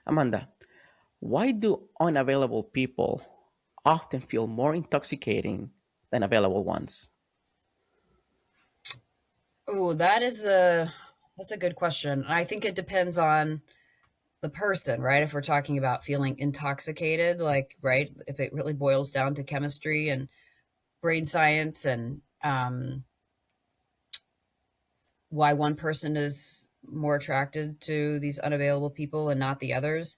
Amanda, why do unavailable people often feel more intoxicating than available ones? Oh, that's a good question. I think it depends on the person, right? If we're talking about feeling intoxicated, like, right, if it really boils down to chemistry and brain science and why one person is more attracted to these unavailable people and not the others.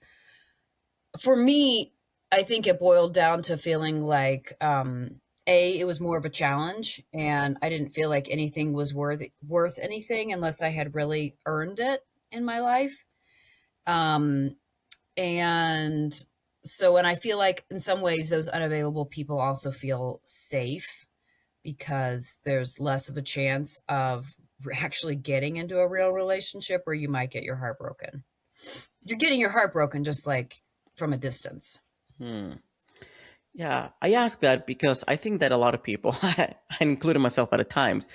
For me, I think it boiled down to feeling like it was more of a challenge, and I didn't feel like anything was worth anything unless I had really earned it in my life. Um, and so, and I feel like in some ways, those unavailable people also feel safe because there's less of a chance of actually getting into a real relationship where you might get your heart broken. You're getting your heart broken just like from a distance. Hmm. Yeah, I ask that because I think that a lot of people, I included myself at times,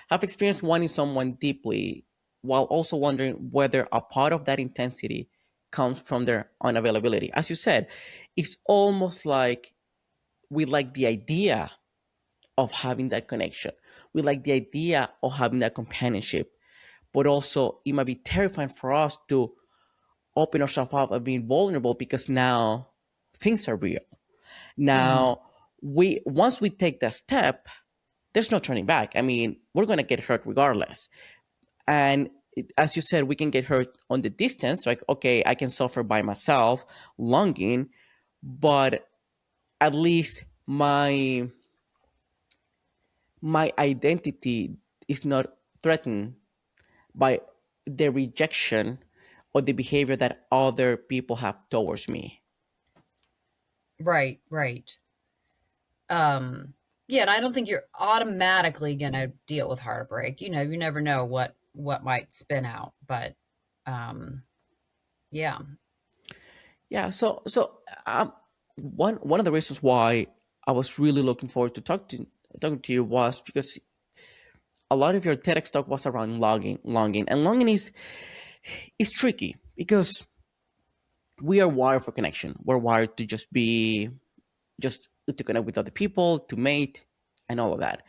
have experienced wanting someone deeply while also wondering whether a part of that intensity comes from their unavailability. As you said, it's almost like we like the idea of having that connection. We like the idea of having that companionship, but also it might be terrifying for us to open ourselves up and being vulnerable because now things are real. Hmm. Now, we once we take that step, there's no turning back. I mean, we're gonna get hurt regardless. And as you said, we can get hurt on the distance. Like, okay, I can suffer by myself, longing, but at least my identity is not threatened by the rejection or the behavior that other people have towards me. Right, right. Um, yeah, and I don't think you're automatically gonna deal with heartbreak. You know, you never know what might spin out, but um, yeah. Yeah. One of the reasons why I was really looking forward to talking to you was because a lot of your TEDx talk was around longing, and longing is tricky because we are wired for connection. We're wired to just to connect with other people, to mate, and all of that.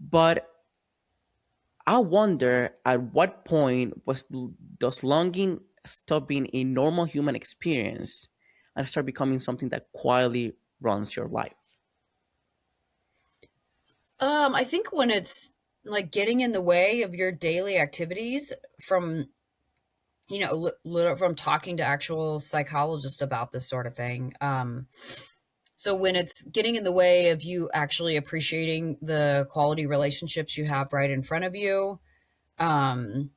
But I wonder at what point does longing stop being a normal human experience and start becoming something that quietly runs your life? I think when it's like getting in the way of your daily activities from from talking to actual psychologists about this sort of thing. So when it's getting in the way of you actually appreciating the quality relationships you have right in front of you, um,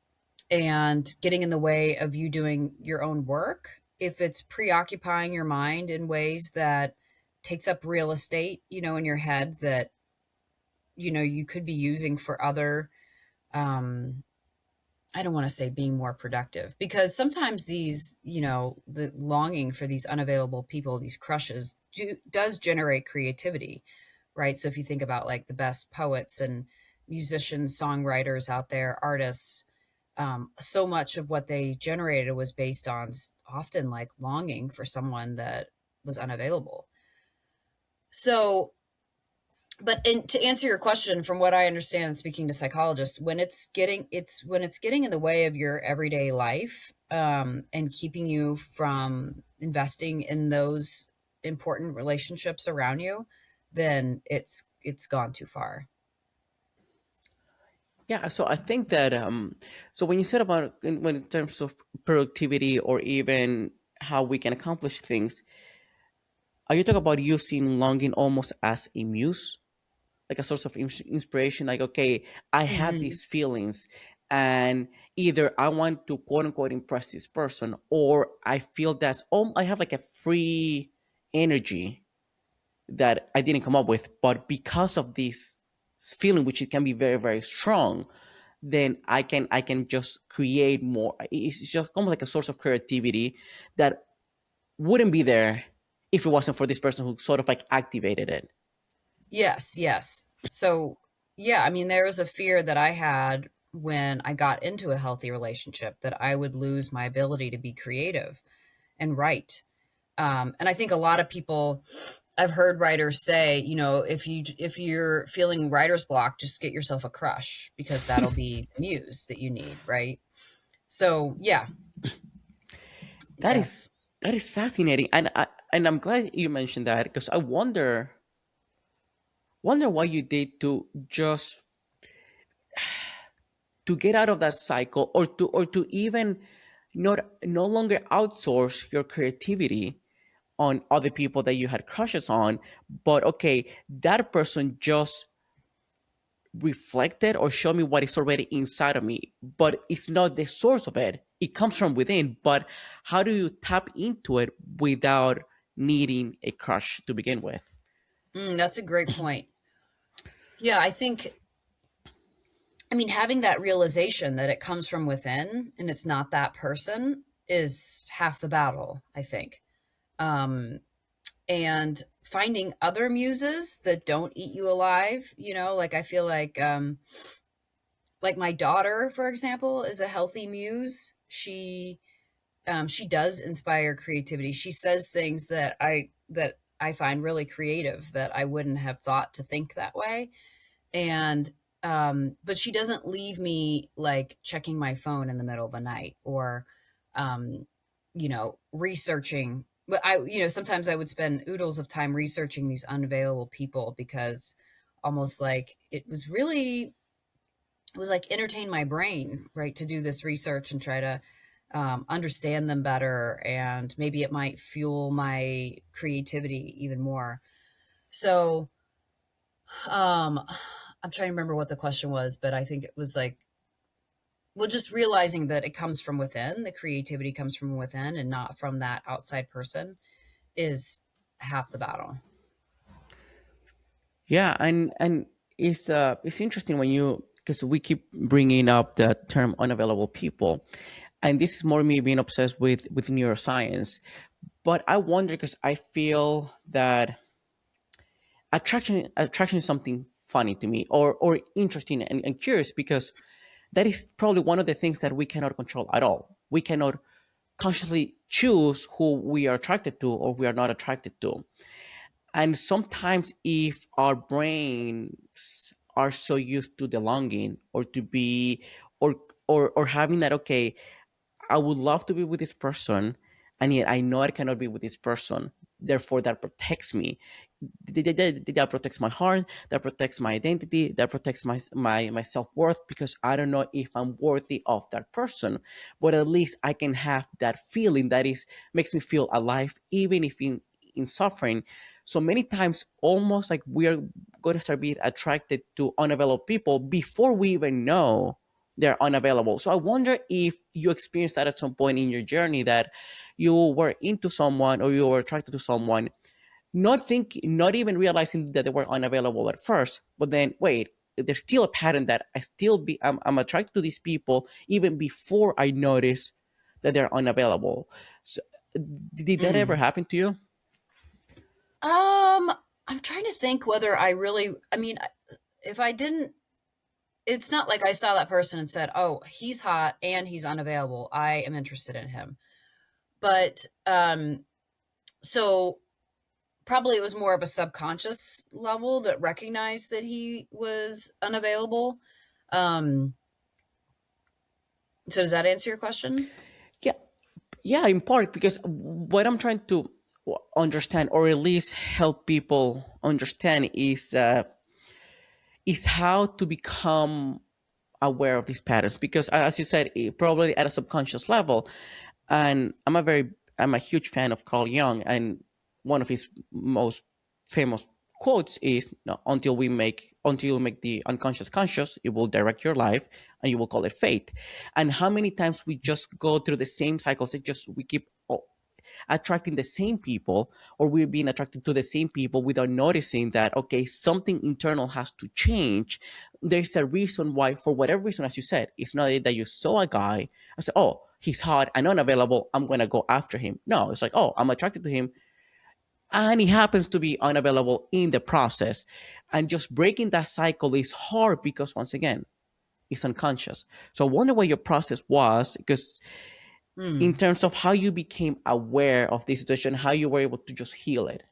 and getting in the way of you doing your own work, if it's preoccupying your mind in ways that takes up real estate, in your head that, you could be using for other, um, I don't want to say being more productive because sometimes the longing for these unavailable people, these crushes, does generate creativity, right? So if you think about like the best poets and musicians, songwriters out there, artists, so much of what they generated was based on often like longing for someone that was unavailable. So, to answer your question, from what I understand, speaking to psychologists, when it's getting in the way of your everyday life, and keeping you from investing in those important relationships around you, then it's gone too far. Yeah, so I think that so when you said about when in terms of productivity or even how we can accomplish things, are you talking about using longing almost as a muse, like a source of inspiration? Like, okay, I have Hmm. these feelings, and either I want to quote unquote impress this person, or I feel that I have like a free energy that I didn't come up with, but because of this feeling, which it can be very very strong, then I can just create more. It's just almost like a source of creativity that wouldn't be there if it wasn't for this person who sort of like activated it. Yes, yes. So, yeah, I mean, there was a fear that I had when I got into a healthy relationship that I would lose my ability to be creative. and write. And I think a lot of people, I've heard writers say, if you're feeling writer's block, just get yourself a crush because that'll be the muse that you need, right? So yeah, That is yes. that is fascinating, and I'm glad you mentioned that because I wonder what you did to just to get out of that cycle, or to even not no longer outsource your creativity on other people that you had crushes on, but okay, that person just reflected or showed me what is already inside of me, but it's not the source of it. It comes from within, but how do you tap into it without needing a crush to begin with? That's a great point. Yeah, I mean, having that realization that it comes from within and it's not that person is half the battle, I think. Um, and finding other muses that don't eat you alive, like I feel like my daughter, for example, is a healthy muse. She does inspire creativity. She says things that I find really creative that I wouldn't have thought to think that way. And but she doesn't leave me like checking my phone in the middle of the night or um researching. But sometimes I would spend oodles of time researching these unavailable people because almost like it was like entertain my brain, right, to do this research and try to understand them better, and maybe it might fuel my creativity even more. So um, I'm trying to remember what the question was, but I think it was like, well, just realizing that it comes from within, the creativity comes from within and not from that outside person is half the battle. Yeah, and it's interesting when you because we keep bringing up the term unavailable people, and this is more me being obsessed with neuroscience. But I wonder because I feel that attraction is something funny to me, or interesting and curious, because that is probably one of the things that we cannot control at all. We cannot consciously choose who we are attracted to or we are not attracted to. And sometimes if our brains are so used to the longing or to be or or having that, okay, I would love to be with this person, and yet I know I cannot be with this person. Therefore, that protects me. That protects my heart. That protects my identity. That protects my self worth, because I don't know if I'm worthy of that person. But at least I can have that feeling that is makes me feel alive, even if in suffering. So many times, almost like we are going to start being attracted to unavailable people before we even know they're unavailable. So I wonder if you experienced that at some point in your journey, that you were into someone or you were attracted to someone, not even realizing that they were unavailable at first, but then wait, there's still a pattern that I'm attracted to these people even before I notice that they're unavailable. So, did that ever Mm. happen to you? I'm trying to think whether I mean, if I didn't, it's not like I saw that person and said, "Oh, he's hot and he's unavailable. I am interested in him." But so probably it was more of a subconscious level that recognized that he was unavailable. Um, so does that answer your question? Yeah, yeah, in part because what I'm trying to understand, or at least help people understand, is how to become aware of these patterns, because as you said, probably at a subconscious level. And I'm a huge fan of Carl Jung, and one of his most famous quotes is, "No, until you make the unconscious conscious, it will direct your life, and you will call it fate." And how many times we just go through the same cycles, it just we keep attracting the same people, or we're being attracted to the same people without noticing that, okay, something internal has to change. There's a reason why, for whatever reason, as you said, it's not that you saw a guy and said, oh, he's hot and unavailable, I'm going to go after him. No, it's like, oh, I'm attracted to him and he happens to be unavailable in the process. And just breaking that cycle is hard because, once again, it's unconscious. So I wonder what your process was, because in Hmm. terms of how you became aware of this situation, how you were able to just heal it.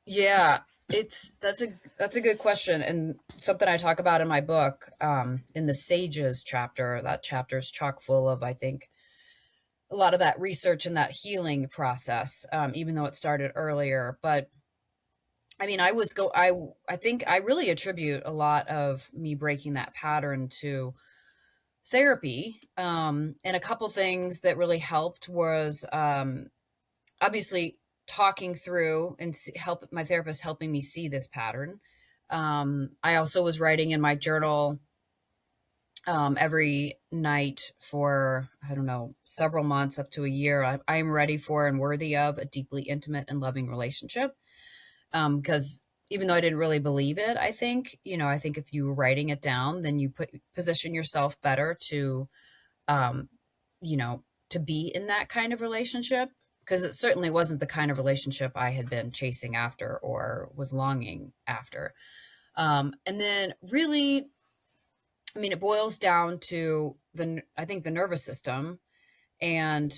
Yeah, it's that's a good question, and something I talk about in my book, in the sages chapter. That chapter is chock full of, I think, a lot of that research and that healing process, even though it started earlier. But I mean, I think I really attribute a lot of me breaking that pattern to therapy. And a couple things that really helped was, obviously talking through and help my therapist helping me see this pattern. I also was writing in my journal, every night for, I don't know, several months up to a year. I am ready for and worthy of a deeply intimate and loving relationship. Because even though I didn't really believe it, I think, I think if you were writing it down, then you position yourself better to, um, you know, to be in that kind of relationship. Because it certainly wasn't the kind of relationship I had been chasing after or was longing after. And then really, I mean, it boils down to I think the nervous system, and,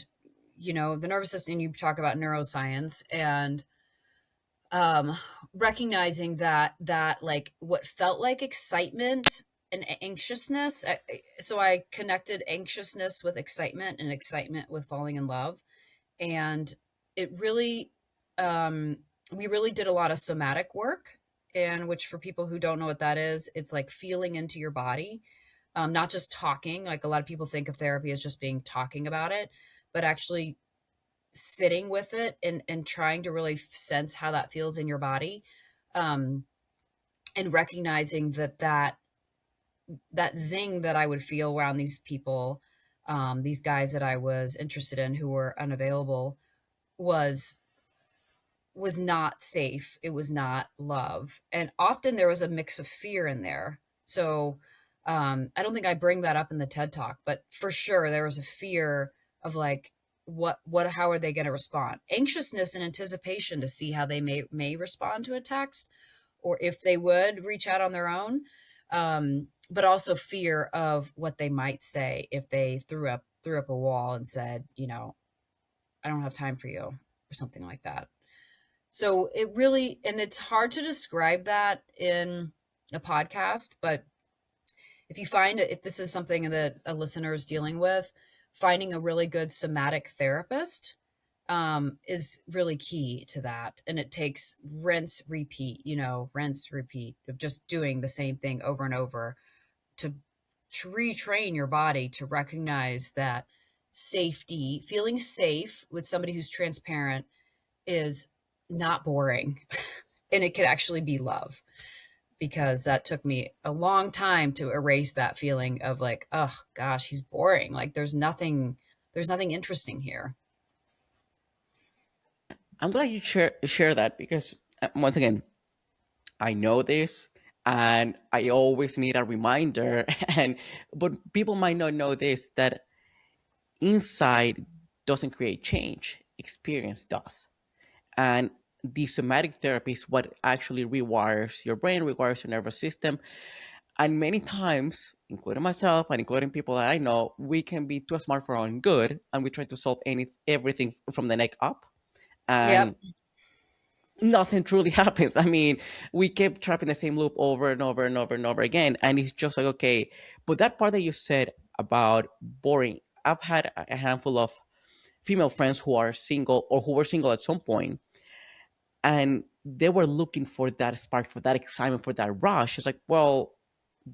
the nervous system, you talk about neuroscience, and, um, recognizing that like what felt like excitement and anxiousness. So I connected anxiousness with excitement and excitement with falling in love. And it really, um, we really did a lot of somatic work, and which, for people who don't know what that is, it's like feeling into your body, not just talking. Like, a lot of people think of therapy as just being talking about it, but actually sitting with it and trying to really sense how that feels in your body, um, and recognizing that zing that I would feel around these people, these guys that I was interested in who were unavailable, was not safe. It was not love. And often there was a mix of fear in there. So, I don't think I bring that up in the TED talk, but for sure there was a fear of like, how are they going to respond? Anxiousness and anticipation to see how they may respond to a text, or if they would reach out on their own. But also fear of what they might say if they threw up a wall and said, I don't have time for you, or something like that. So it really, and it's hard to describe that in a podcast, but if this is something that a listener is dealing with, finding a really good somatic therapist, is really key to that. And it takes rinse, repeat of just doing the same thing over and over to retrain your body to recognize that feeling safe with somebody who's transparent, is not boring. And it could actually be love, because that took me a long time to erase that feeling of like, oh gosh, he's boring. Like, there's nothing interesting here. I'm glad you share that because once again, I know this and I always need a reminder and but people might not know this that insight doesn't create change, experience does. And the somatic therapy is what actually rewires your brain, rewires your nervous system. And many times, including myself and including people that I know, we can be too smart for our own good and we try to solve everything from the neck up. Yep. And nothing truly happens. I mean, we keep trapping the same loop over and over and over and over again. And it's just like, okay, but that part that you said about boring, I've had a handful of female friends who are single or who were single at some point, and they were looking for that spark, for that excitement, for that rush. It's like, well,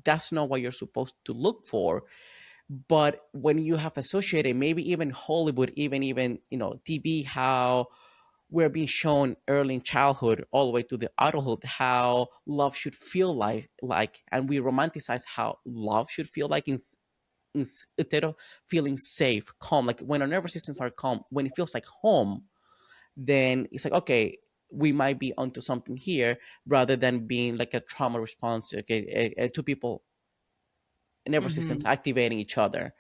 that's not what you're supposed to look for. But when you have associated, maybe even Hollywood, even TV, how we're being shown early in childhood all the way to the adulthood how love should feel like and we romanticize how love should feel like instead of feeling safe, calm, like when our nervous systems are calm, when it feels like home, then it's like, okay, we might be onto something here rather than being like a trauma response, okay, two people nervous systems Hmm. activating each other,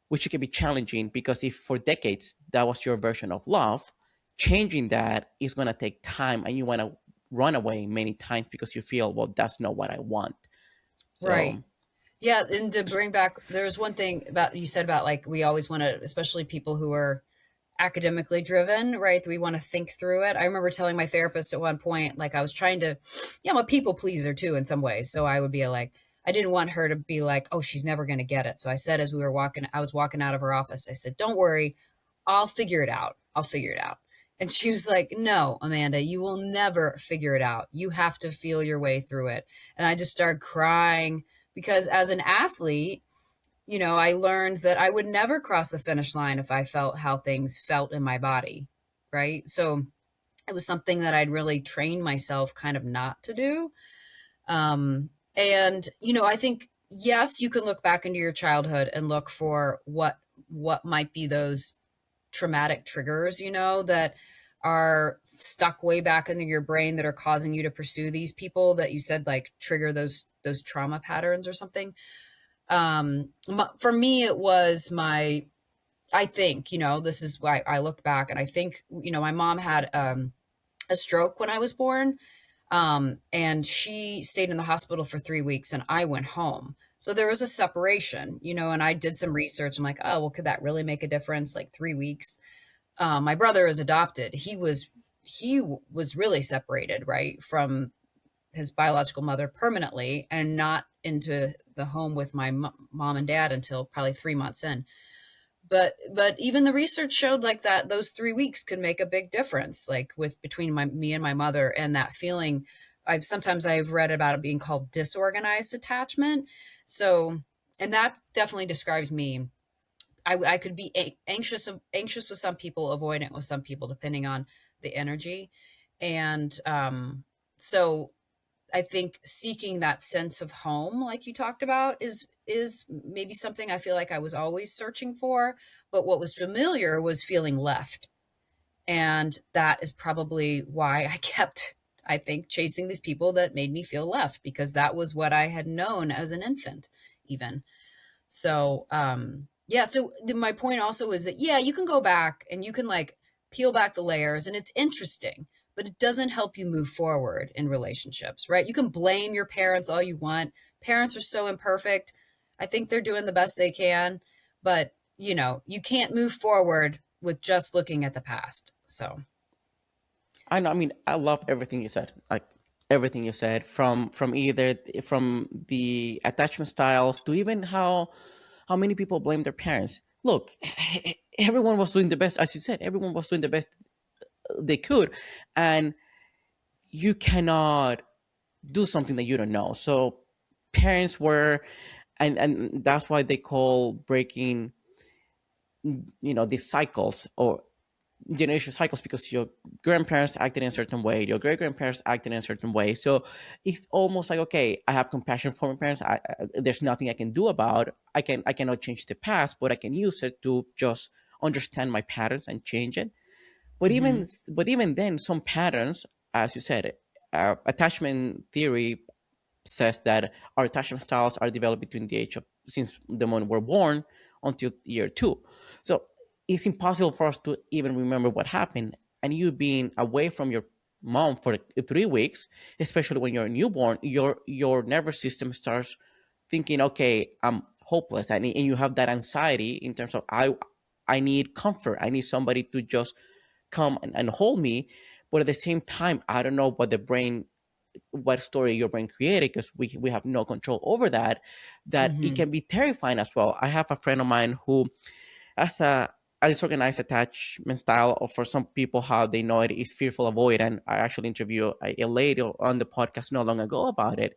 which can be challenging because if for decades that was your version of love, changing that is going to take time and you want to run away many times because you feel, well, that's not what I want. Right. So Yeah, and to bring back, there's one thing about you said about like we always want to, especially people who are academically driven, right? We want to think through it. I remember telling my therapist at one point, like I was trying to, yeah, I'm a people pleaser too in some ways. So I would be like, I didn't want her to be like, oh, she's never going to get it. So I said, as we were walking, I was walking out of her office, I said, don't worry, I'll figure it out. I'll figure it out. And she was like, no, Amanda, you will never figure it out. You have to feel your way through it. And I just started crying because as an athlete, I learned that I would never cross the finish line if I felt how things felt in my body. Right. So it was something that I'd really trained myself kind of not to do. And I think, yes, you can look back into your childhood and look for what might be those traumatic triggers, that are stuck way back into your brain that are causing you to pursue these people that you said like trigger those trauma patterns or something. For me it was my I think this is why I looked back and I think my mom had a stroke when I was born, and she stayed in the hospital for 3 weeks and I went home, so there was a separation, and I did some research. I'm like, oh well, could that really make a difference, like 3 weeks? My brother is adopted. He was really separated, right, from his biological mother permanently and not into the home with my mom and dad until probably 3 months in. But even the research showed like that those 3 weeks could make a big difference, like with between me and my mother, and that feeling. I've read about it being called disorganized attachment. So, and that definitely describes me. I could be anxious with some people, avoidant with some people, depending on the energy. And so I think seeking that sense of home, like you talked about, is maybe something I feel like I was always searching for. But what was familiar was feeling left, and that is probably why I kept, I think, chasing these people that made me feel left, because that was what I had known as an infant, even. So, yeah. So my point also is that, yeah, you can go back and you can like peel back the layers and it's interesting, but it doesn't help you move forward in relationships, right? You can blame your parents all you want. Parents are so imperfect. I think they're doing the best they can, but you can't move forward with just looking at the past. So, I know. I mean, I love everything you said. Like everything you said, from the attachment styles to even how many people blame their parents. Look, everyone was doing the best, as you said. Everyone was doing the best they could, and you cannot do something that you don't know. So parents were, and that's why they call breaking, these cycles or generation cycles, because your grandparents acted in a certain way, your great grandparents acted in a certain way. So it's almost like, okay, I have compassion for my parents. There's nothing I can do about. I cannot change the past, but I can use it to just understand my patterns and change it. But even mhm, but even then, some patterns, as you said, attachment theory says that our attachment styles are developed between the age of since the moment we're born until year 2. So it's impossible for us to even remember what happened. And you being away from your mom for 3 weeks, especially when you're a newborn, your nervous system starts thinking, okay, I'm hopeless, and you have that anxiety in terms of I need comfort. I need somebody to just come and hold me. But at the same time, I don't know what story your brain created, because we have no control over that. That it mhm, can be terrifying as well. I have a friend of mine who has a disorganized attachment style, or for some people how they know it is fearful avoidant. I actually interviewed a lady on the podcast not long ago about it.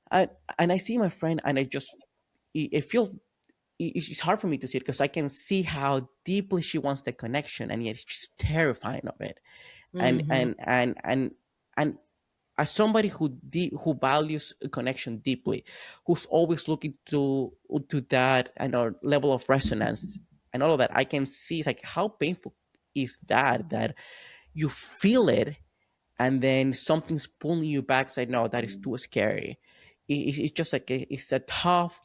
And I see my friend, and I just it feels it's hard for me to see it, because I can see how deeply she wants the connection, and yet she's terrifying of it. and mhm, and and and and as somebody who values a connection deeply, who's always looking to that and our level of resonance and all of that, I can see it's like how painful is that you feel it, and then something's pulling you back. Say, no, that is too scary. It's just like it's a tough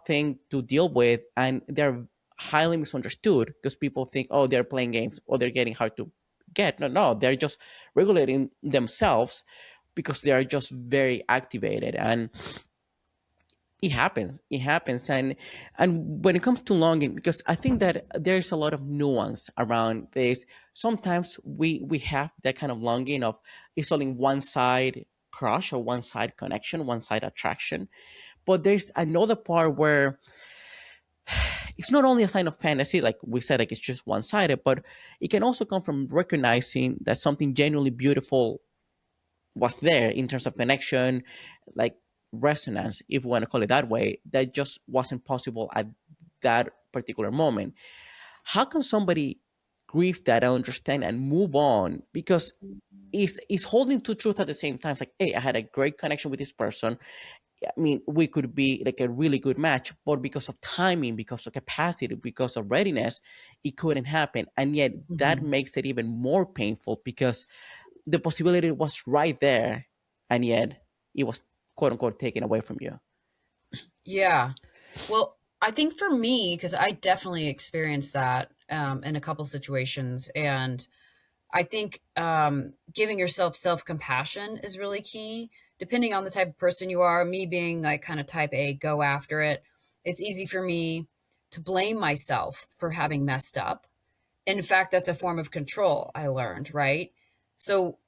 thing to deal with, and they're highly misunderstood because people think, oh, they're playing games or they're getting hard to get. No, they're just regulating themselves because they are just very activated. And it happens. And when it comes to longing, because I think that there's a lot of nuance around this. Sometimes we have that kind of longing of, it's only one side crush or one side connection, one side attraction. But there's another part where it's not only a sign of fantasy, like we said, like it's just one sided, but it can also come from recognizing that something genuinely beautiful was there in terms of connection, like resonance, if we want to call it that way, that just wasn't possible at that particular moment. How can somebody grieve that and understand and move on? Because it's holding two truths at the same time. It's like, hey, I had a great connection with this person. I mean, we could be like a really good match, but because of timing, because of capacity, because of readiness, it couldn't happen. And yet that Mhm. makes it even more painful because the possibility was right there, and yet it was quote unquote taken away from you. Yeah. Well, I think for me, because I definitely experienced that in a couple situations, and I think giving yourself self compassion is really key. Depending on the type of person you are, me being like kind of type A, go after it, it's easy for me to blame myself for having messed up. And in fact, that's a form of control I learned, right? So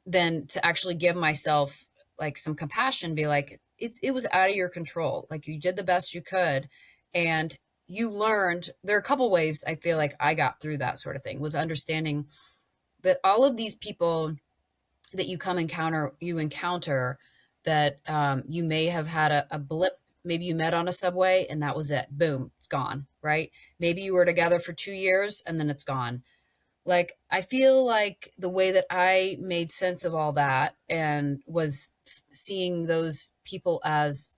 then to actually give myself like some compassion, be like, it was out of your control. Like you did the best you could. And you learned, there are a couple ways I feel like I got through that sort of thing, was understanding that all of these people that you encounter that you may have had a blip. Maybe you met on a subway and that was it. Boom, it's gone, right? Maybe you were together for 2 years and then it's gone. Like, I feel like the way that I made sense of all that and was seeing those people as,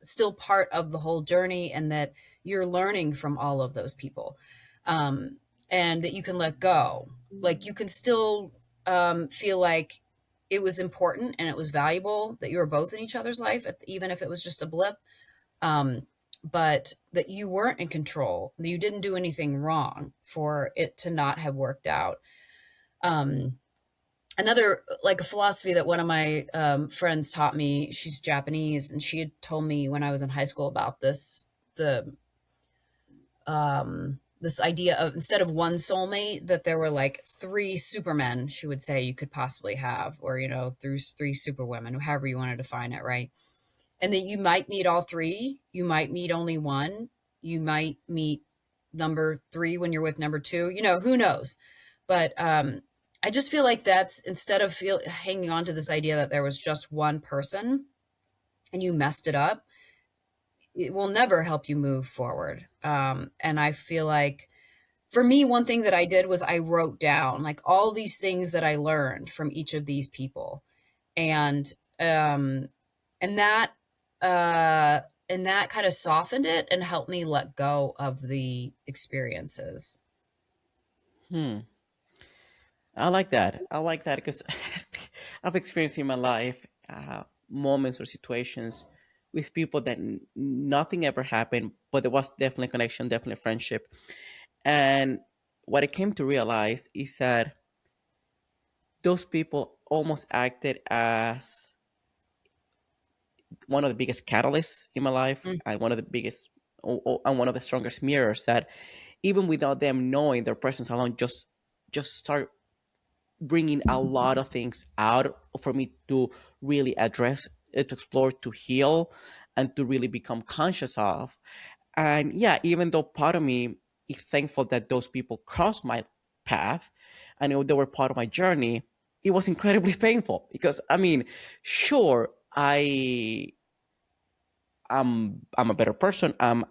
still part of the whole journey, and that you're learning from all of those people, um, and that you can let go. Like, you can still feel like it was important and it was valuable that you were both in each other's life, even if it was just a blip, um, but that you weren't in control, that you didn't do anything wrong for it to not have worked out. Um, Another, like a philosophy that one of my friends taught me, she's Japanese, and she had told me when I was in high school about this idea of, instead of one soulmate, that there were like three supermen, she would say, you could possibly have, or through three superwomen, however you want to define it, right? And that you might meet all three, you might meet only one, you might meet number three when you're with number two, who knows. But I just feel like that's, instead of hanging on to this idea that there was just one person and you messed it up, it will never help you move forward. And I feel like, for me, one thing that I did was I wrote down like all these things that I learned from each of these people, and um, and that uh, and that kind of softened it and helped me let go of the experiences. Hmm. I like that. I like that because I've experienced in my life moments or situations with people that nothing ever happened, but there was definitely connection, definitely friendship. And what I came to realize is that those people almost acted as one of the biggest catalysts in my life, Mm. and one of the biggest and one of the strongest mirrors that, even without them knowing, their presence alone just start bringing a lot of things out for me to really address, to explore, to heal, and to really become conscious of. And yeah, even though part of me is thankful that those people crossed my path and they were part of my journey, it was incredibly painful because, I mean, sure, I'm a better person. I'm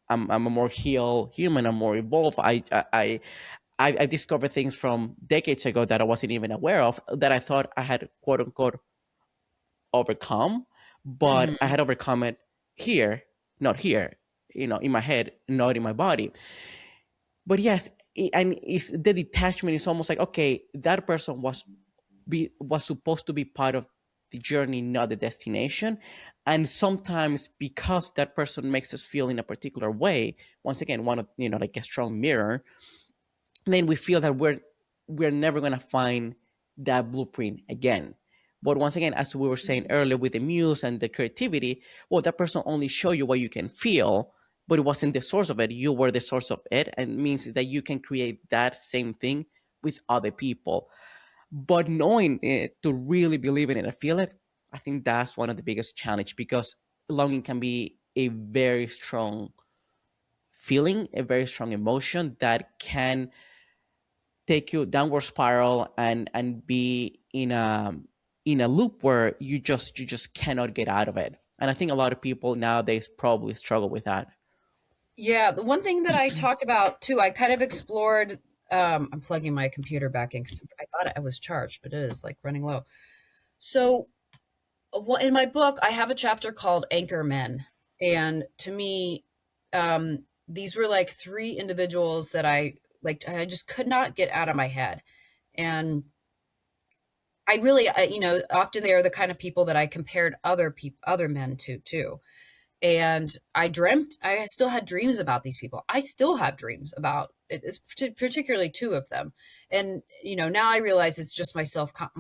a more healed human. I'm more evolved. I discovered things from decades ago that I wasn't even aware of, that I thought I had quote unquote overcome, but I Hmm. had overcome it here, not here, in my head, not in my body. But yes, and it's, the detachment is almost like, okay, that person was supposed to be part of the journey, not the destination. And sometimes because that person makes us feel in a particular way, once again, one of, like a strong mirror, then we feel that we're never going to find that blueprint again. But once again, as we were saying earlier with the muse and the creativity, well, that person only show you what you can feel, but it wasn't the source of it. You were the source of it, and means that you can create that same thing with other people. But knowing it, to really believe in it and feel it, I think that's one of the biggest challenge, because longing can be a very strong feeling, a very strong emotion that can take you downward spiral and be in a loop where you just cannot get out of it. And I think a lot of people nowadays probably struggle with that. Yeah, the one thing that I talked about too, I kind of explored. I'm plugging my computer back in 'cause I thought I was charged, but it is like running low. So, in my book, I have a chapter called Anchor Men, and to me, these were like three individuals that I like. I just could not get out of my head, and I really, often they are the kind of people that I compared other men to too. And I still had dreams about these people. I still have dreams about it, is particularly two of them. And, now I realize it's just my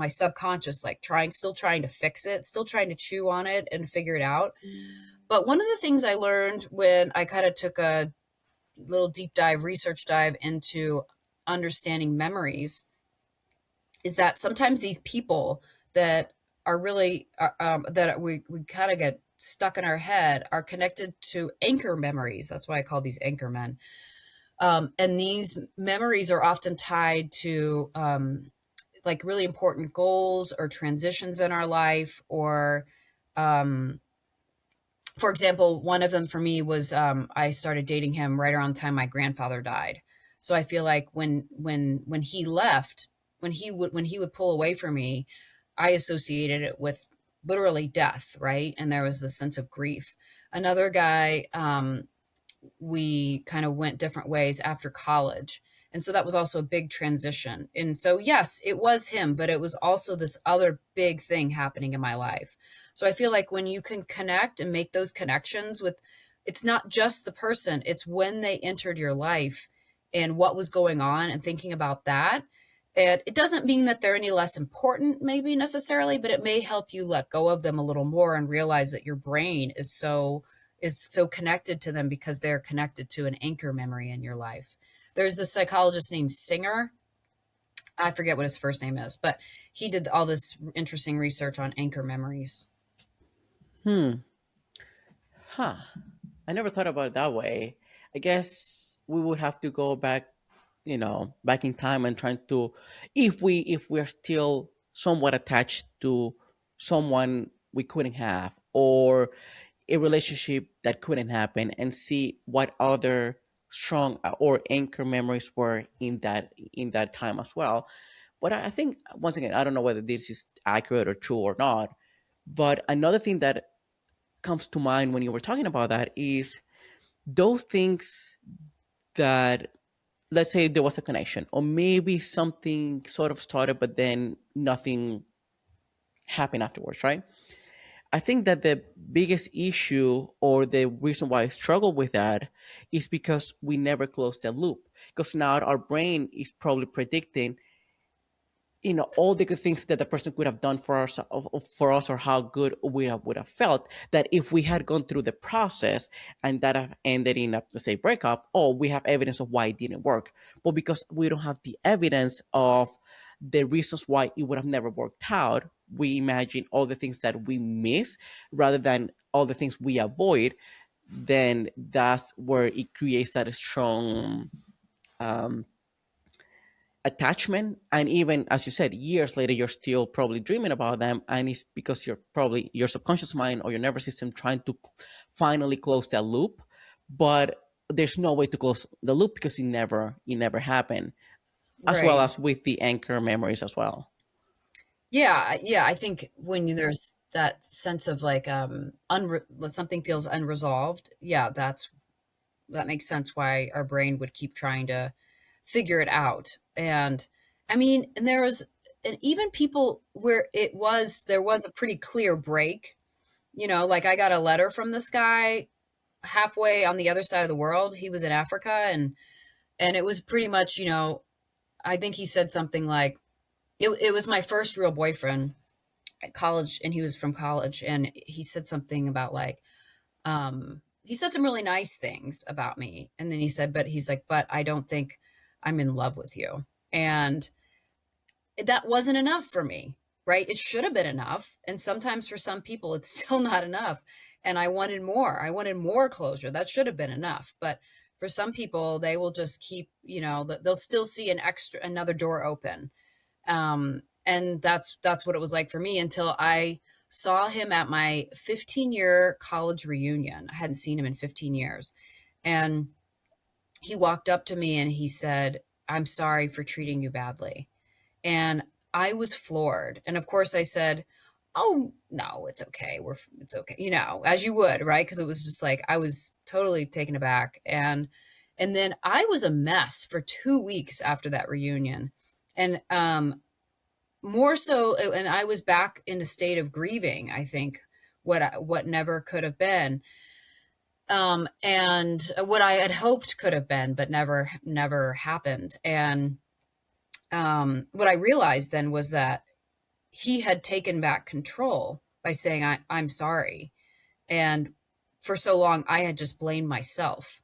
subconscious, like still trying to fix it, still trying to chew on it and figure it out. But one of the things I learned when I kind of took a little research dive into understanding memories is that sometimes these people that are really that we kind of get stuck in our head are connected to anchor memories. That's why I call these anchor men. And these memories are often tied to like really important goals or transitions in our life, or um, for example, one of them for me was I started dating him right around the time my grandfather died. So I feel like when he left, when he would pull away from me, I associated it with literally death, right? And there was this sense of grief. Another guy, we kind of went different ways after college. And so that was also a big transition. And so, yes, it was him, but it was also this other big thing happening in my life. So I feel like when you can connect and make those connections with, it's not just the person, it's when they entered your life and what was going on and thinking about that. And it doesn't mean that they're any less important, maybe necessarily, but it may help you let go of them a little more and realize that your brain is so connected to them because they're connected to an anchor memory in your life. There's this psychologist named Singer. I forget what his first name is, but he did all this interesting research on anchor memories. Hmm. Huh. I never thought about it that way. I guess we would have to go back, back in time and trying to, if we're still somewhat attached to someone we couldn't have, or a relationship that couldn't happen, and see what other strong or anchor memories were in that time as well. But I think, once again, I don't know whether this is accurate or true or not. But another thing that comes to mind when you were talking about that is those things that, let's say there was a connection, or maybe something sort of started but then nothing happened afterwards, right? I think that the biggest issue, or the reason why I struggle with that, is because we never close the loop, because now our brain is probably predicting, all the good things that the person could have done for us, or how good we would have felt, that if we had gone through the process and that have ended in a, let's say, breakup. Oh, we have evidence of why it didn't work. But because we don't have the evidence of the reasons why it would have never worked out, we imagine all the things that we miss rather than all the things we avoid. Then that's where it creates that strong um, attachment. And even, as you said, years later you're still probably dreaming about them, and it's because you're probably your subconscious mind or your nervous system trying to finally close that loop. But there's no way to close the loop because it never happened, as well Right. as with the anchor memories as well. Yeah, yeah. I think when there's that sense of like when something feels unresolved, yeah, that makes sense why our brain would keep trying to figure it out. And I mean, and even people where there was a pretty clear break. Like I got a letter from this guy halfway on the other side of the world. He was in Africa, and it was pretty much, I think he said something like it was my first real boyfriend, college, and he was from college, and he said something about like, he said some really nice things about me, and then he said, but he's like, but I don't think I'm in love with you. And that wasn't enough for me, right? It should have been enough. And sometimes for some people, it's still not enough. And I wanted more. I wanted more closure. That should have been enough. But for some people, they will just keep, they'll still see another door open. And that's what it was like for me until I saw him at my 15-year college reunion. I hadn't seen him in 15 years. And he walked up to me and he said, "I'm sorry for treating you badly." And I was floored. And of course I said, "Oh, no, it's okay. It's okay." As you would, right? Because it was just like I was totally taken aback. And then I was a mess for 2 weeks after that reunion. And more so, and I was back in a state of grieving, I think, what never could have been. And what I had hoped could have been, but never happened. And what I realized then was that he had taken back control by saying, I'm sorry. And for so long, I had just blamed myself,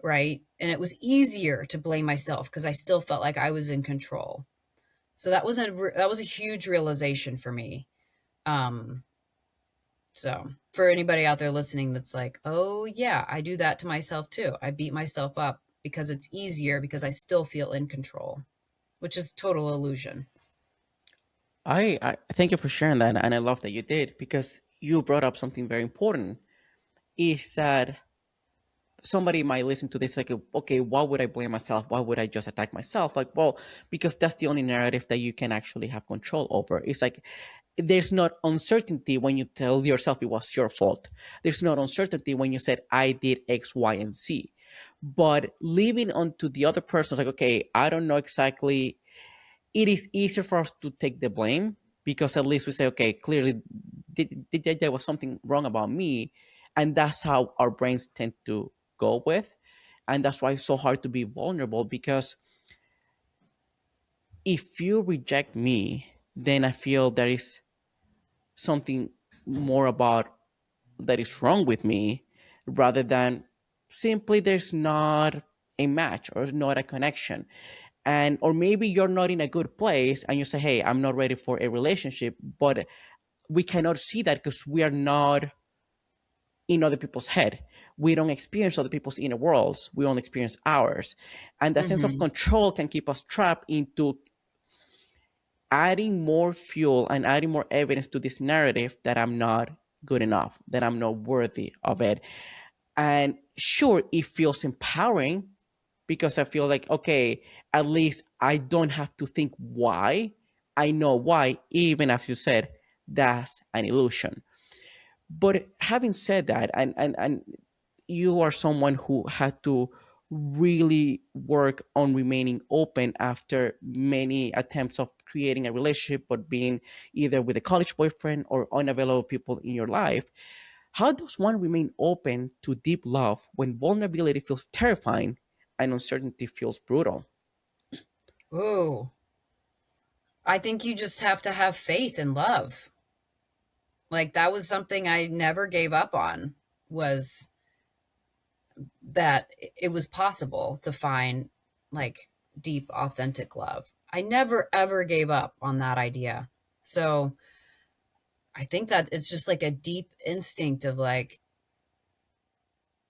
right? And it was easier to blame myself because I still felt like I was in control. So that was a huge realization for me. Um, so for anybody out there listening that's like, oh yeah, I do that to myself too. I beat myself up because it's easier because I still feel in control, which is total illusion. I thank you for sharing that, and I love that you did because you brought up something very important. Is that somebody might listen to this like, okay, why would I blame myself? Why would I just attack myself? Like, well, because that's the only narrative that you can actually have control over. It's like there's not uncertainty when you tell yourself it was your fault. There's not uncertainty when you said I did X, Y, and Z. But leaving onto the other person, like, okay, I don't know exactly. It is easier for us to take the blame because at least we say, okay, clearly there was something wrong about me, and that's how our brains tend to go with, and that's why it's so hard to be vulnerable because if you reject me, then I feel there is something more about that is wrong with me rather than simply there's not a match or not a connection. And or maybe you're not in a good place and you say, hey, I'm not ready for a relationship, but we cannot see that because we are not in other people's head. We don't experience other people's inner worlds. We only experience ours. And that sense of Hmm. control can keep us trapped into adding more fuel and adding more evidence to this narrative that I'm not good enough, that I'm not worthy of it. And sure, it feels empowering because I feel like, okay, at least I don't have to think why. I know why, even as you said, that's an illusion. But having said that, and you are someone who had to really work on remaining open after many attempts of creating a relationship, but being either with a college boyfriend or unavailable people in your life. How does one remain open to deep love when vulnerability feels terrifying and uncertainty feels brutal? Ooh, I think you just have to have faith and love. Like that was something I never gave up on, was that it was possible to find like deep, authentic love. I never ever gave up on that idea. So I think that it's just like a deep instinct of like,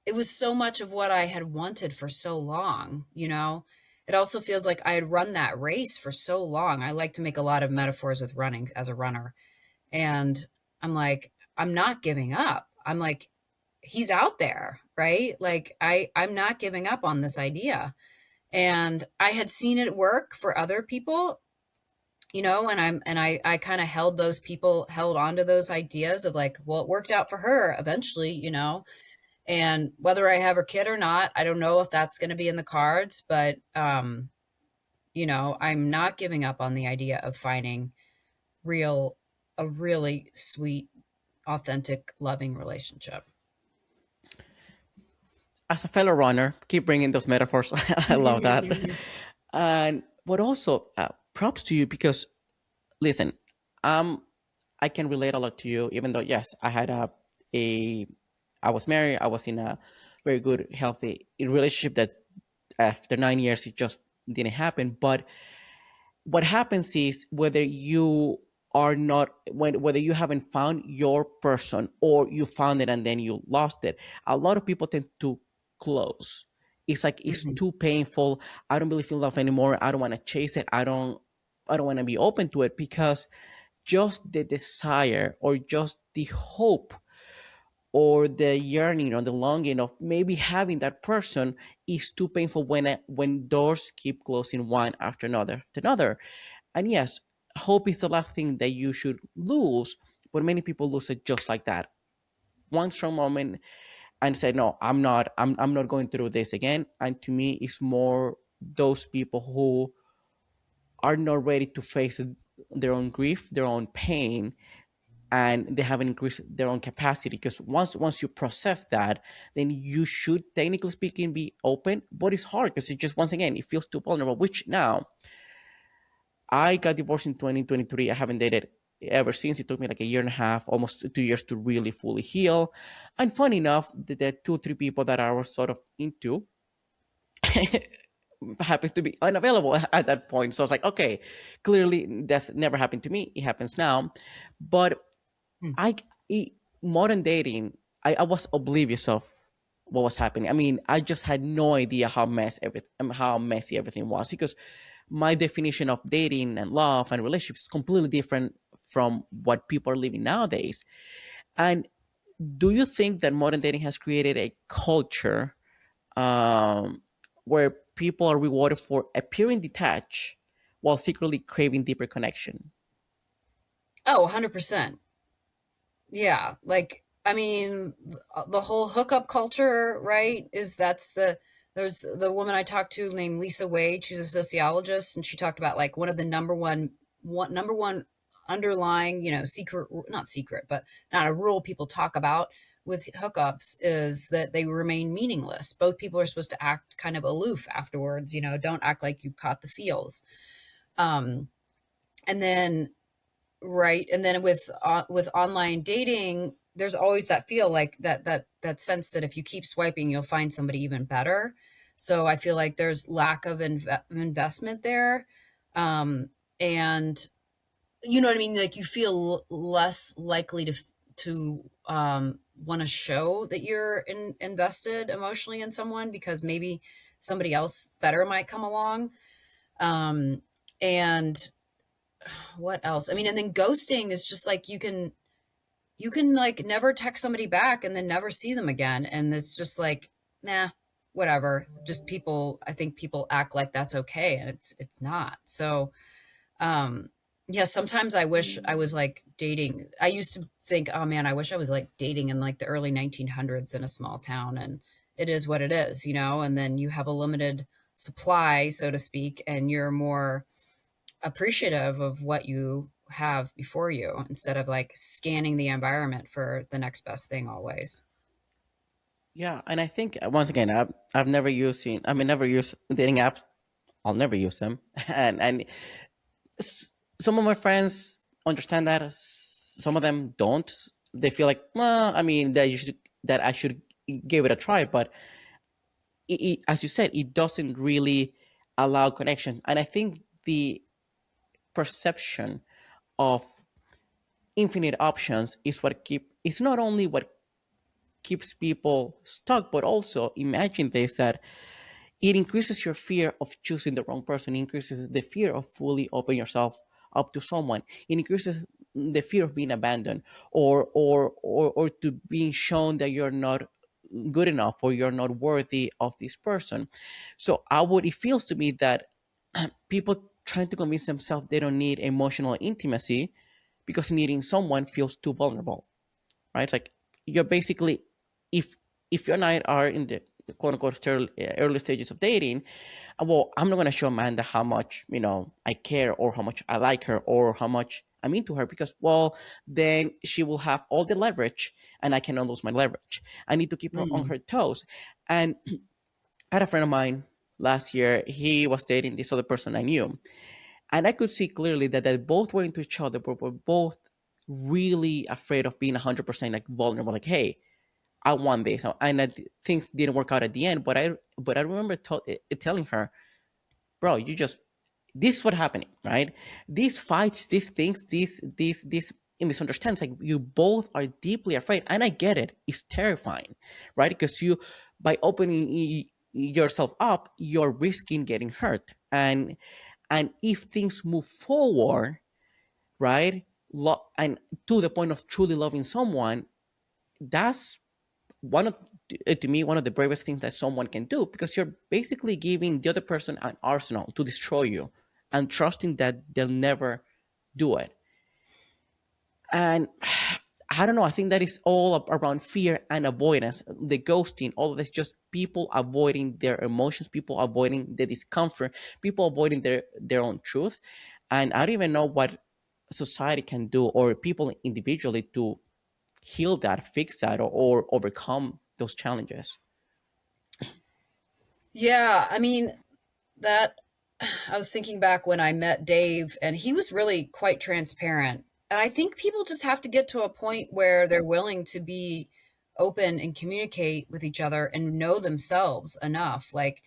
it was so much of what I had wanted for so long. It also feels like I had run that race for so long. I like to make a lot of metaphors with running as a runner. And I'm like, I'm not giving up. I'm like, he's out there, right? Like I'm not giving up on this idea. And I had seen it work for other people, and I kind of held on to those ideas of like, well, it worked out for her eventually. And whether I have her kid or not, I don't know if that's going to be in the cards, but I'm not giving up on the idea of finding real a really sweet, authentic, loving relationship. As a fellow runner, keep bringing those metaphors. I love that. And but also props to you because listen, I'm I can relate a lot to you, even though yes, a I was married, I was in a very good, healthy relationship that after 9 years it just didn't happen. But what happens is whether you are not whether you haven't found your person or you found it and then you lost it, a lot of people tend to close. It's like it's Mhm. too painful. I don't really feel love anymore. I don't want to chase it. I don't want to be open to it because just the desire or just the hope or the yearning or the longing of maybe having that person is too painful when doors keep closing one after another. And yes, hope is the last thing that you should lose, but many people lose it just like that. One strong moment and say, no, I'm not going through this again. And to me, it's more those people who are not ready to face their own grief, their own pain, and they haven't increased their own capacity. Because once you process that, then you should, technically speaking, be open. But it's hard because it just once again it feels too vulnerable. Which now I got divorced in 2023. I haven't dated ever since. It took me like a year and a half, almost 2 years to really fully heal. And funny enough, the two or three people that I was sort of into happens to be unavailable at that point. So I was like, okay, clearly that's never happened to me. It happens now. But Mm. I, I modern dating, I was oblivious of what was happening. I mean, I just had no idea how messy everything was because my definition of dating and love and relationships is completely different from what people are living nowadays. And do you think that modern dating has created a culture um, where people are rewarded for appearing detached while secretly craving deeper connection? Oh, 100%. Yeah, like I mean, the whole hookup culture, right? Is that's there's the woman I talked to named Lisa Wade. She's a sociologist, and she talked about like one of the number one underlying, secret, not secret, but not a rule people talk about with hookups is that they remain meaningless. Both people are supposed to act kind of aloof afterwards. Don't act like you've caught the feels. Um, and then Right, and then with online dating, there's always that feel like that sense that if you keep swiping, you'll find somebody even better. So I feel like there's lack of investment there, and you know what I mean. Like you feel less likely to want to show that you're invested emotionally in someone because maybe somebody else better might come along. And what else? I mean, and then ghosting is just like you can like never text somebody back and then never see them again. And it's just like, nah, whatever. Just people, I think people act like that's okay and it's not. So, um, yeah, sometimes I wish I was like dating. I used to think, oh man, I wish I was like dating in like the early 1900s in a small town. And it is what it is. And then you have a limited supply, so to speak, and you're more appreciative of what you have before you instead of like scanning the environment for the next best thing always. Yeah, and I think once again, I mean, never used dating apps. I'll never use them, and some of my friends understand that. Some of them don't. They feel like, well, I mean, that I should give it a try. But as you said, it doesn't really allow connection. And I think the perception of infinite options is what keep. It's not only what keeps people stuck, but also imagine this that it increases your fear of choosing the wrong person. It increases the fear of fully opening yourself up to someone. It increases the fear of being abandoned or to being shown that you're not good enough or you're not worthy of this person. So it feels to me that people trying to convince themselves they don't need emotional intimacy because needing someone feels too vulnerable, right? It's like you're basically, if you and I are in the quote unquote early stages of dating, well, I'm not going to show Amanda how much I care or how much I like her or how much I'm into her because, well, then she will have all the leverage and I cannot lose my leverage. I need to keep her on Mm, her toes. And I had a friend of mine last year. He was dating this other person I knew, and I could see clearly that they both were into each other, but were both really afraid of being 100% like vulnerable, like, hey, I want this, and things didn't work out at the end. But I remember telling her, bro, you just, this is what happening, right? These fights, these things, these misunderstandings, like, you both are deeply afraid, and I get it. It's terrifying, right? Because you, by opening yourself up, you're risking getting hurt, and if things move forward, right, and to the point of truly loving someone, that's one of, to me, one of the bravest things that someone can do, because you're basically giving the other person an arsenal to destroy you and trusting that they'll never do it. And I don't know, I think that is all around fear and avoidance, the ghosting, all of this, just people avoiding their emotions, people avoiding the discomfort, people avoiding their own truth. And I don't even know what society can do, or people individually, to heal that, fix that, or overcome those challenges. Yeah, I mean, that I was thinking back when I met Dave, and he was really quite transparent. And I think people just have to get to a point where they're willing to be open and communicate with each other and know themselves enough. Like,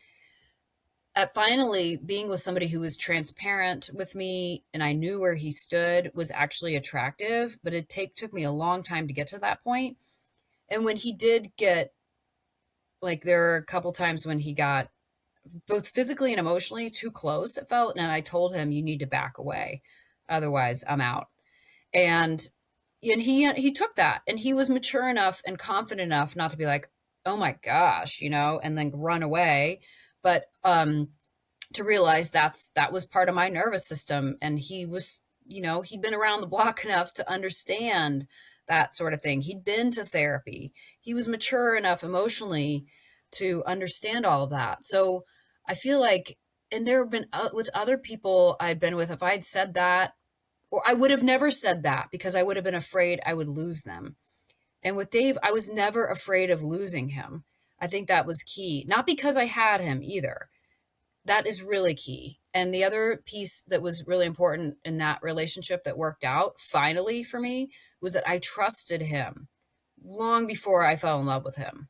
at finally being with somebody who was transparent with me and I knew where he stood was actually attractive, but took me a long time to get to that point. And when he did get, like, there were a couple times when he got both physically and emotionally too close, it felt, and I told him, you need to back away, otherwise I'm out. And and he took that, and he was mature enough and confident enough not to be like, oh my gosh, and then run away, but to realize that was part of my nervous system, and he was, he'd been around the block enough to understand that sort of thing. He'd been to therapy. He was mature enough emotionally to understand all of that. So I feel like, and there have been with other people I'd been with, if I'd said that, or I would have never said that because I would have been afraid I would lose them. And with Dave, I was never afraid of losing him. I think that was key. Not because I had him either. That is really key. And the other piece that was really important in that relationship that worked out finally for me was that I trusted him long before I fell in love with him.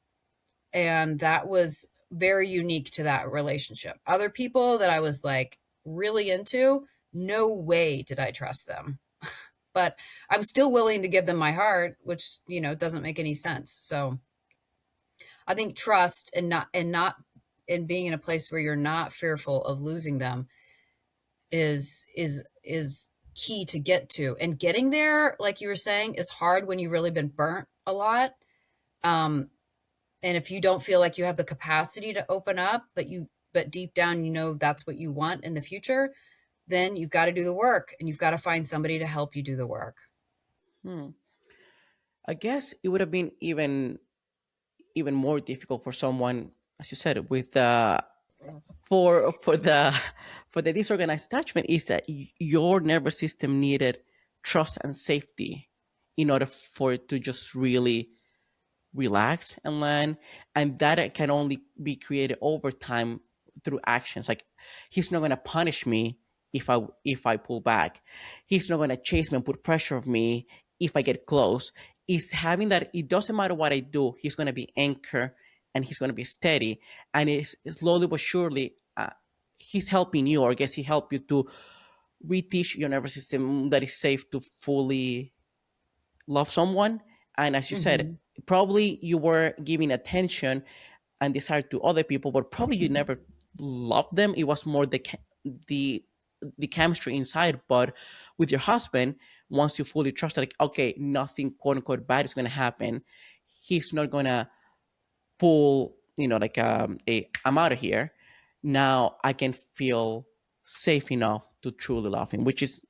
And that was very unique to that relationship. Other people that I was like really into, no way did I trust them. But I was still willing to give them my heart, which, doesn't make any sense. So I think trust and being in a place where you're not fearful of losing them is key to get to. And getting there, like you were saying, is hard when you've really been burnt a lot. Um, and if you don't feel like you have the capacity to open up, but deep down that's what you want in the future, then you've got to do the work, and you've got to find somebody to help you do the work. Hmm. I guess it would have been even more difficult for someone, as you said, with for the for the disorganized attachment, is that your nervous system needed trust and safety in order for it to just really relax and learn, and that can only be created over time through actions. Like, he's not going to punish me if I pull back. He's not going to chase me and put pressure of me if I get close. Is having that, it doesn't matter what I do, he's going to be anchored, and he's going to be steady, and it's slowly but surely, he's helping you, or I guess he helped you to reteach your nervous system that it's safe to fully love someone. And as you said, Hmm. probably you were giving attention and desire to other people, but probably you never loved them. It was more the the chemistry inside. But with your husband, once you fully trust, like, okay, nothing quote unquote bad is going to happen, he's not going to pull, like, I'm out of here. Now I can feel safe enough to truly love him, which is,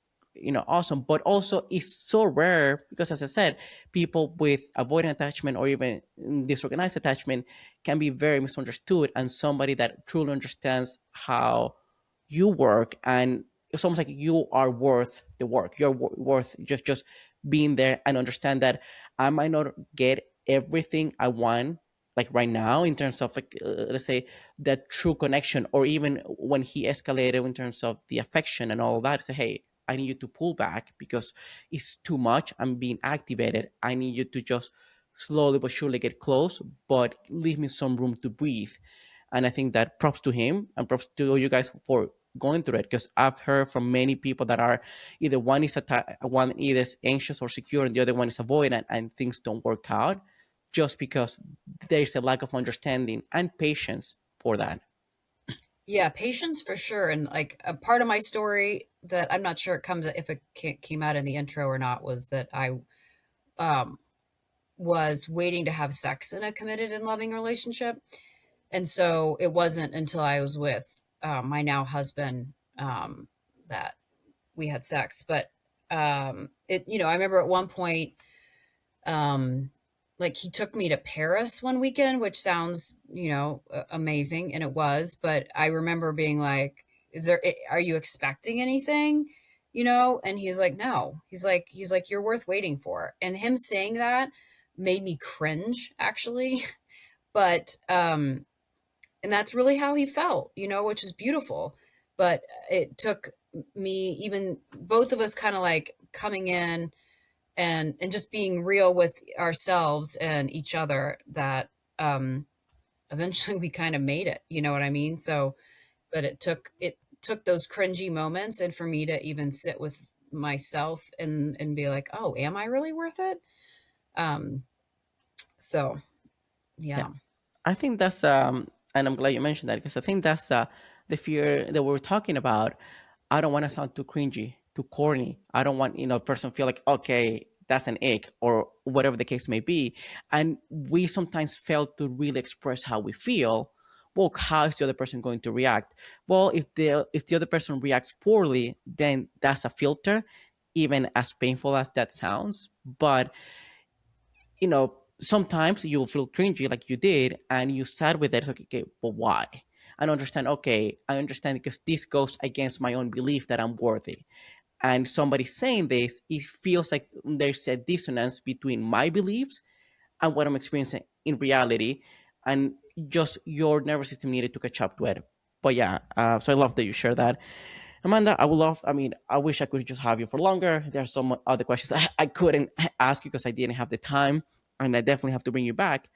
awesome. But also, it's so rare because, as I said, people with avoidant attachment or even disorganized attachment can be very misunderstood, and somebody that truly understands how you work, and it's almost like you are worth the work. You're worth just being there, and understand that I might not get everything I want, like right now, in terms of, like, let's say, that true connection, or even when he escalated in terms of the affection and all that, say, hey, I need you to pull back because it's too much. I'm being activated. I need you to just slowly but surely get close, but leave me some room to breathe. And I think that props to him and props to you guys for going through it, because I've heard from many people that are either one is anxious or secure and the other one is avoidant, and things don't work out just because there's a lack of understanding and patience for that. Yeah, patience for sure. And like a part of my story that I'm not sure it comes if it came out in the intro or not was that I um, was waiting to have sex in a committed and loving relationship, and so it wasn't until I was with my now husband that we had sex. But it, I remember at one point, um, like he took me to Paris one weekend, which sounds, amazing, and it was. But I remember being like, are you expecting anything? And he's like, no. He's like, you're worth waiting for. And him saying that made me cringe, actually. But and that's really how he felt, which is beautiful. But it took me, even both of us, kind of like coming in and just being real with ourselves and each other, that eventually we kind of made it, you know what I mean? So but it took those cringy moments, and for me to even sit with myself and be like, oh, am I really worth it? um so Yeah. yeah. I think that's and I'm glad you mentioned that, because I think that's the fear that we're talking about. I don't want to sound too cringy, too corny. I don't want a person feel like, okay, that's an ick or whatever the case may be. And we sometimes fail to really express how we feel. Well, how is the other person going to react? Well, if the other person reacts poorly, then that's a filter, even as painful as that sounds. But sometimes you'll feel cringy like you did, and you sat with it. It's like, okay, but why? And understand, okay, I understand because this goes against my own belief that I'm worthy. And somebody saying this, it feels like there's a dissonance between my beliefs and what I'm experiencing in reality. And just your nervous system needed to catch up to it. But yeah, so I love that you share that. Amanda, I mean, I wish I could just have you for longer. There are some other questions I couldn't ask you because I didn't have the time, and I definitely have to bring you back.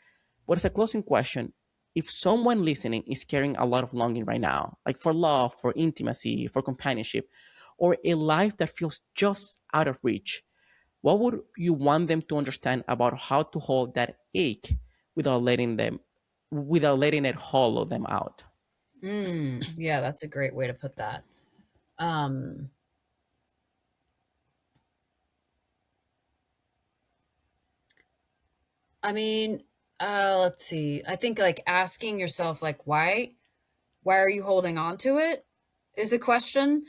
But as a closing question, if someone listening is carrying a lot of longing right now, like for love, for intimacy, for companionship, or a life that feels just out of reach, what would you want them to understand about how to hold that ache without letting it hollow them out? Yeah, that's a great way to put that. um I mean, let's see. I think like asking yourself, like, why are you holding on to it, is a question.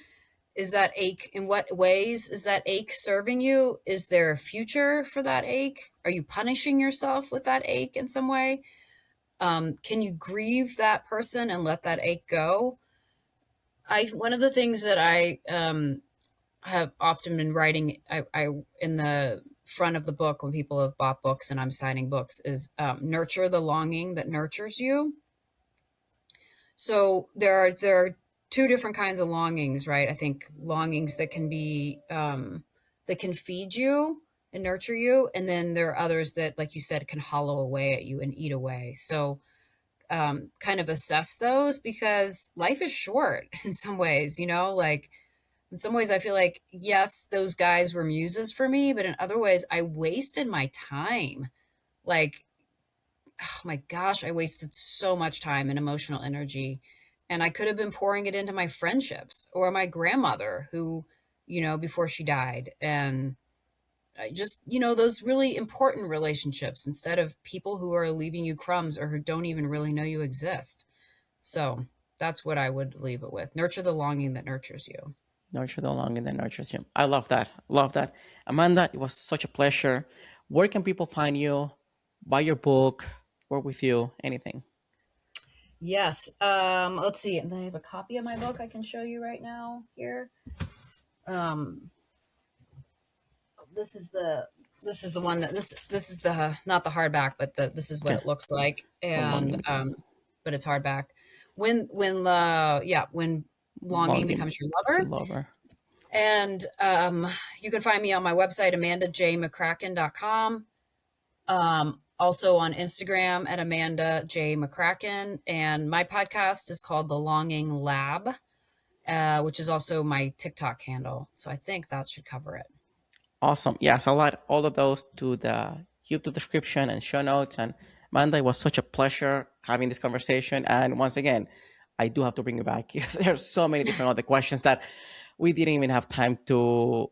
Is that ache, in what ways is that ache serving you? Is there a future for that ache? Are you punishing yourself with that ache in some way? Can you grieve that person and let that ache go? I One of the things that I have often been writing, I in the front of the book when people have bought books and I'm signing books, is nurture the longing that nurtures you. So there are two different kinds of longings, right? I think longings that can be that can feed you and nurture you, and then there are others that, like you said, can hollow away at you and eat away. So kind of assess those, because life is short in some ways, like in some ways I feel like, yes, those guys were muses for me, but in other ways I wasted my time. Like, oh my gosh, I wasted so much time and emotional energy. And I could have been pouring it into my friendships or my grandmother, who, before she died. And I just, those really important relationships, instead of people who are leaving you crumbs or who don't even really know you exist. So that's what I would leave it with. Nurture the longing that nurtures you. Nurture the longing that nurtures you. I love that. Love that. Amanda, it was such a pleasure. Where can people find you? Buy your book, work with you, anything. Yes. Let's see. I have a copy of my book I can show you right now here. Um, this is the one that this is the, not the hardback, but this is what Okay. it looks like. When And longing, but it's hardback. When longing longing becomes your is your lover. lover. And you can find me on my website, amandajmccracken.com. Also on Instagram at Amanda J. McCracken. And my podcast is called The Longing Lab, which is also my TikTok handle. So I think that should cover it. Awesome. Yes, I'll add all of those to the YouTube description and show notes. And Amanda, it was such a pleasure having this conversation. And once again, I do have to bring you back because there's so many different other questions that we didn't even have time to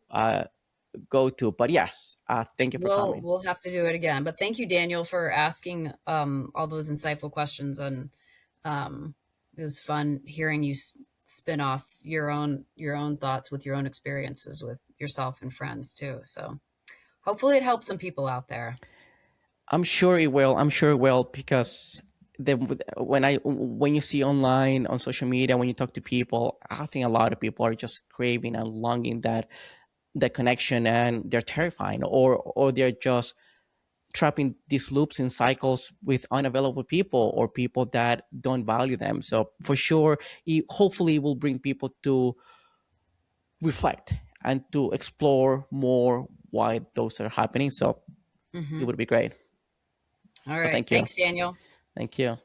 go to. But yes, thank you for coming. We'll have to do it again. But thank you, Daniel, for asking all those insightful questions, and um, it was fun hearing you spin off your own thoughts with your own experiences with yourself and friends too. So hopefully it helps some people out there. I'm sure it will. I'm sure it will because the when you see online on social media, when you talk to people, I think a lot of people are just craving and longing that connection, and they're terrifying, or they're just trapping these loops and cycles with unavailable people or people that don't value them. So for sure, it hopefully will bring people to reflect and to explore more why those are happening. So it Hmm. would be great. All So right. thank you. Thanks, Daniel. Thank you.